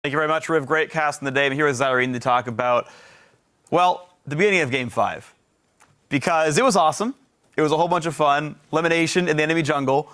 Thank you very much, Riv. Great cast in the day. I'm here with Zyrene to talk about, well, the beginning of Game 5. Because it was awesome. It was a whole bunch of fun. Elimination in the enemy jungle.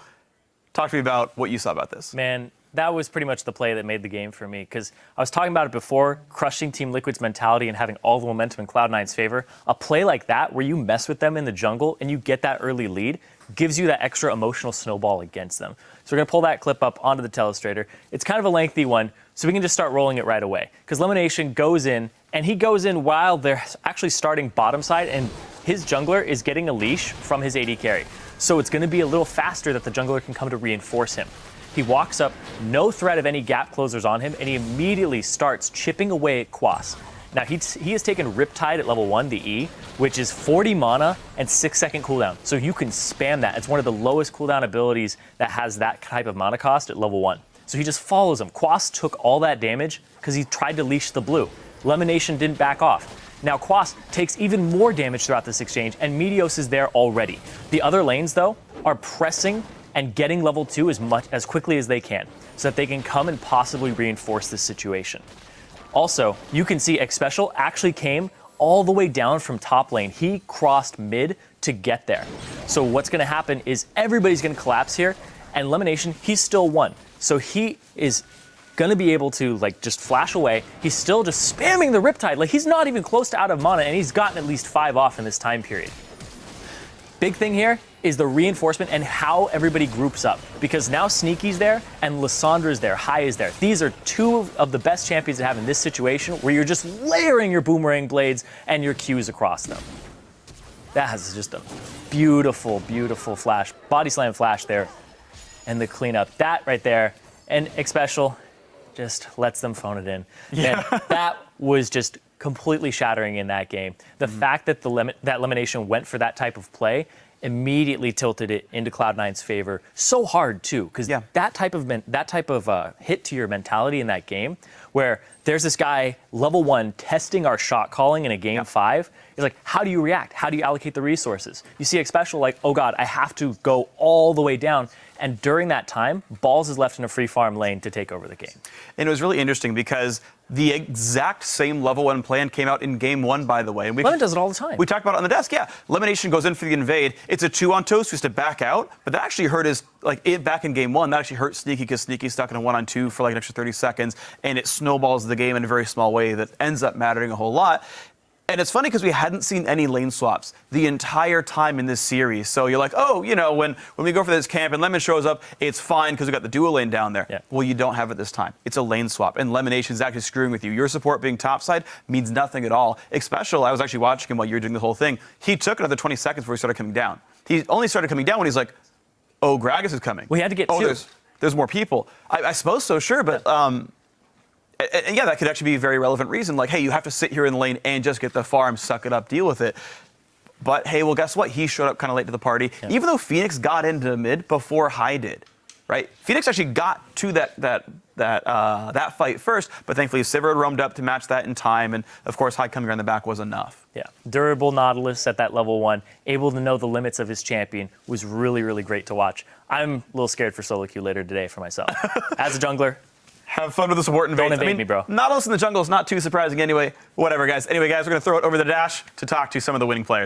Talk to me about what you saw about this. Man, that was pretty much the play that made the game for me. Because I was talking about it before, crushing Team Liquid's mentality and having all the momentum in Cloud9's favor. A play like that, where you mess with them in the jungle and you get that early lead, gives you that extra emotional snowball against them. So we're going to pull that clip up onto the telestrator. It's kind of a lengthy one, so we can just start rolling it right away. Because Elimination goes in, and he goes in while they're actually starting bottom side, and his jungler is getting a leash from his AD carry. So it's going to be a little faster that the jungler can come to reinforce him. He walks up, no threat of any gap closers on him, and he immediately starts chipping away at Quas. Now, he has taken Riptide at level 1, the E, which is 40 mana and 6-second cooldown. So you can spam that. It's one of the lowest cooldown abilities that has that type of mana cost at level 1. So he just follows him. Quas took all that damage because he tried to leash the blue. Elimination didn't back off. Now, Quas takes even more damage throughout this exchange, and Meteos is there already. The other lanes, though, are pressing and getting level 2 as quickly as they can, so that they can come and possibly reinforce this situation. Also, you can see Xpecial actually came all the way down from top lane. He crossed mid to get there. So what's going to happen is everybody's going to collapse here, and Elimination, he's still one. So he is going to be able to just flash away. He's still just spamming the Riptide. He's not even close to out of mana, and he's gotten at least 5 off in this time period. Big thing here is the reinforcement and how everybody groups up. Because now Sneaky's there and Lyssandra's there, High is there. These are two of the best champions to have in this situation where you're just layering your boomerang blades and your Qs across them. That has just a beautiful, beautiful flash. Body slam flash there. And the cleanup. That right there. And Xpecial just lets them phone it in. Yeah. And that was just completely shattering in that game. The fact that that Elimination went for that type of play immediately tilted it into Cloud9's favor so hard too, because that type of hit to your mentality in that game, where there's this guy level 1 testing our shot calling in a game 5. It's like, how do you react? How do you allocate the resources? You see Xpecial like, oh god, I have to go all the way down. And during that time, Balls is left in a free farm lane to take over the game. And it was really interesting because the exact same level 1 plan came out in game 1, by the way. And Lemon does it all the time. We talked about it on the desk, yeah. Elimination goes in for the invade. It's a 2-on-2, so he has to back out. But that actually hurt his, back in game 1, that actually hurt Sneaky because Sneaky's stuck in a 1-on-2 for an extra 30 seconds. And it snowballs the game in a very small way that ends up mattering a whole lot. And it's funny because we hadn't seen any lane swaps the entire time in this series. So you're like, oh, when we go for this camp and Lemon shows up, it's fine because we got the dual lane down there. Yeah. Well, you don't have it this time. It's a lane swap, and Elimination is actually screwing with you. Your support being topside means nothing at all. Xpecial, I was actually watching him while you were doing the whole thing. He took another 20 seconds before he started coming down. He only started coming down when he's like, oh, Gragas is coming. We had to get two. There's more people. I suppose so, sure, but... And yeah, that could actually be a very relevant reason. Hey, you have to sit here in the lane and just get the farm, suck it up, deal with it. But hey, well, guess what? He showed up kind of late to the party, even though Phoenix got into mid before High did, right? Phoenix actually got to that fight first, but thankfully Sivir had roamed up to match that in time, and of course High coming around the back was enough. Yeah, durable Nautilus at that level 1, able to know the limits of his champion, was really, really great to watch. I'm a little scared for solo queue later today for myself. As a jungler, have fun with the support invade. Don't invade me, bro. Nautilus in the jungle is not too surprising anyway. Whatever, guys. Anyway, guys, we're going to throw it over the dash to talk to some of the winning players.